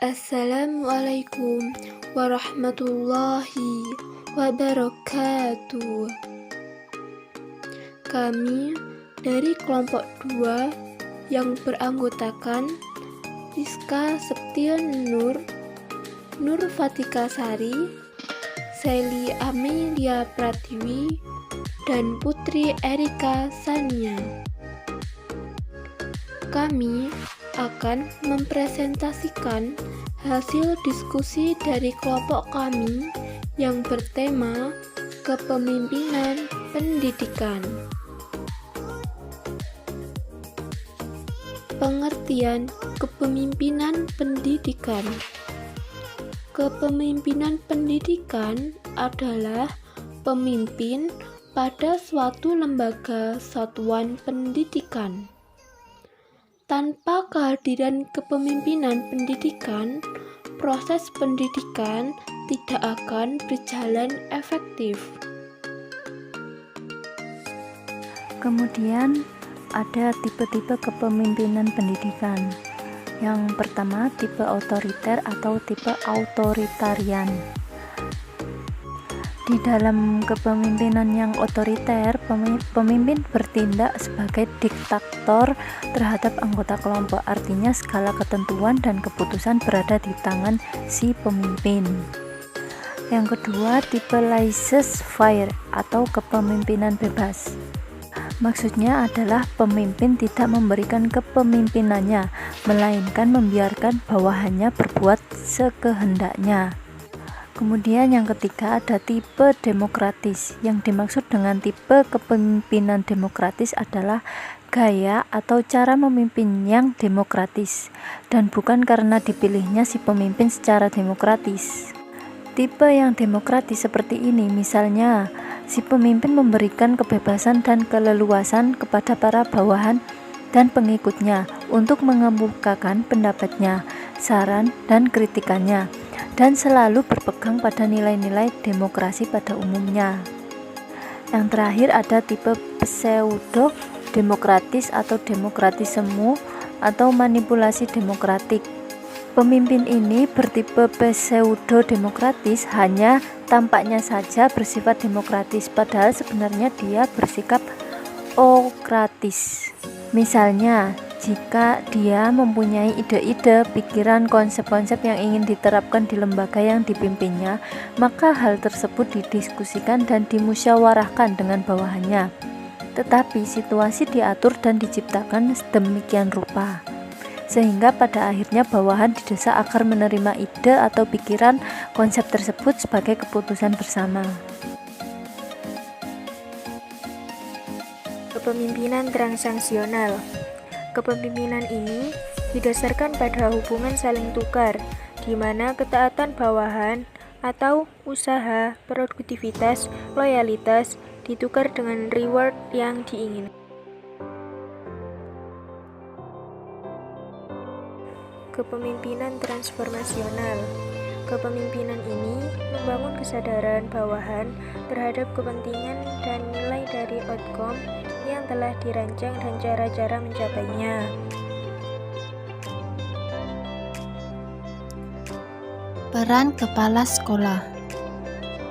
Assalamualaikum warahmatullahi wabarakatuh. Kami dari kelompok 2 yang beranggotakan Rizka Septian Nur, Nur Fatika Sari, Sally Amelia Pratiwi, dan Putri Erika Sania. Kami akan mempresentasikan hasil diskusi dari kelompok kami yang bertema kepemimpinan pendidikan. Pengertian kepemimpinan pendidikan. Kepemimpinan pendidikan adalah pemimpin pada suatu lembaga satuan pendidikan. Tanpa kehadiran kepemimpinan pendidikan, proses pendidikan tidak akan berjalan efektif. Kemudian ada tipe-tipe kepemimpinan pendidikan. Yang pertama, tipe otoriter atau tipe autoritarian. Di dalam kepemimpinan yang otoriter, pemimpin bertindak sebagai diktator terhadap anggota kelompok. Artinya segala ketentuan dan keputusan berada di tangan si pemimpin. Yang kedua, tipe laissez-faire atau kepemimpinan bebas. Maksudnya adalah pemimpin tidak memberikan kepemimpinannya, melainkan membiarkan bawahannya berbuat sekehendaknya. Kemudian yang ketiga ada tipe demokratis. Yang dimaksud dengan tipe kepemimpinan demokratis adalah gaya atau cara memimpin yang demokratis dan bukan karena dipilihnya si pemimpin secara demokratis. Tipe yang demokratis seperti ini misalnya si pemimpin memberikan kebebasan dan keleluasan kepada para bawahan dan pengikutnya untuk mengemukakan pendapatnya, saran dan kritikannya, dan selalu berpegang pada nilai-nilai demokrasi pada umumnya. Yang terakhir ada tipe pseudo-demokratis atau demokratisme atau manipulasi demokratik. Pemimpin ini bertipe pseudo-demokratis hanya tampaknya saja bersifat demokratis, padahal sebenarnya dia bersikap okratis. Misalnya, jika dia mempunyai ide-ide, pikiran, konsep-konsep yang ingin diterapkan di lembaga yang dipimpinnya, maka hal tersebut didiskusikan dan dimusyawarahkan dengan bawahannya. Tetapi situasi diatur dan diciptakan sedemikian rupa, sehingga pada akhirnya bawahan didesak agar menerima ide atau pikiran konsep tersebut sebagai keputusan bersama. Kepemimpinan transaksional. Kepemimpinan ini didasarkan pada hubungan saling tukar, di mana ketaatan bawahan atau usaha, produktivitas, loyalitas ditukar dengan reward yang diinginkan. Kepemimpinan transformasional. Kepemimpinan ini membangun kesadaran bawahan terhadap kepentingan dan nilai dari outcome yang telah dirancang dan cara-cara mencapainya. Peran kepala sekolah.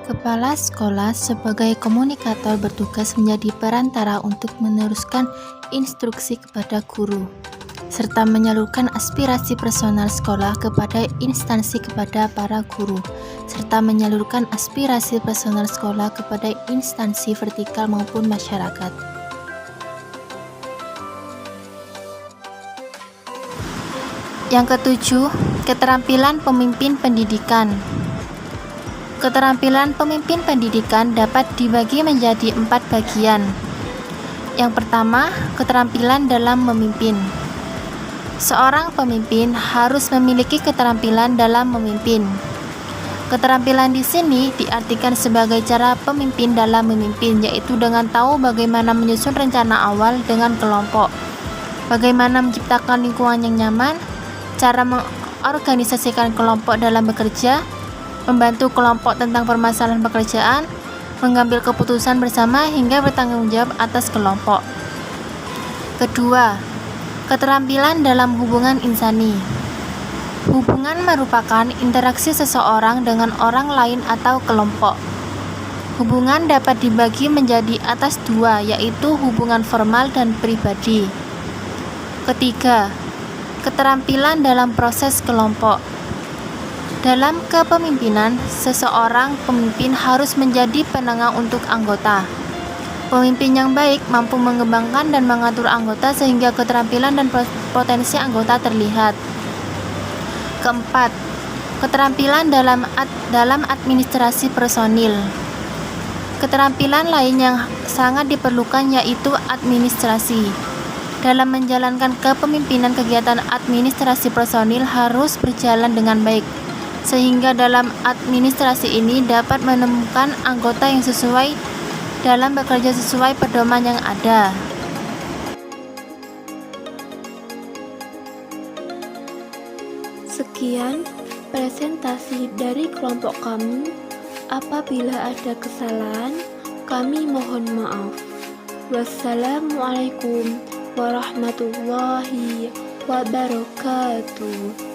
Kepala sekolah sebagai komunikator bertugas menjadi perantara untuk meneruskan instruksi kepada guru, serta menyalurkan aspirasi personal sekolah kepada instansi kepada para guru, serta menyalurkan aspirasi personal sekolah kepada instansi vertikal maupun masyarakat. Yang ketujuh, keterampilan pemimpin pendidikan. Keterampilan pemimpin pendidikan dapat dibagi menjadi 4 bagian. Yang pertama, keterampilan dalam memimpin. Seorang pemimpin harus memiliki keterampilan dalam memimpin. Keterampilan di sini diartikan sebagai cara pemimpin dalam memimpin, yaitu dengan tahu bagaimana menyusun rencana awal dengan kelompok, bagaimana menciptakan lingkungan yang nyaman, cara mengorganisasikan kelompok dalam bekerja, membantu kelompok tentang permasalahan pekerjaan, mengambil keputusan bersama hingga bertanggung jawab atas kelompok. Kedua, keterampilan dalam hubungan insani. Hubungan merupakan interaksi seseorang dengan orang lain atau kelompok. Hubungan dapat dibagi menjadi atas dua, yaitu hubungan formal dan pribadi. Ketiga, keterampilan dalam proses kelompok. Dalam kepemimpinan, seseorang pemimpin harus menjadi penengah untuk anggota. Pemimpin yang baik mampu mengembangkan dan mengatur anggota sehingga keterampilan dan potensi anggota terlihat. Keempat, keterampilan dalam administrasi personil. Keterampilan lain yang sangat diperlukan yaitu administrasi. Dalam menjalankan kepemimpinan, kegiatan administrasi personil harus berjalan dengan baik, sehingga dalam administrasi ini dapat menemukan anggota yang sesuai dalam bekerja sesuai pedoman yang ada. Sekian presentasi dari kelompok kami. Apabila ada kesalahan, kami mohon maaf. Wassalamualaikum warahmatullahi wabarakatuh.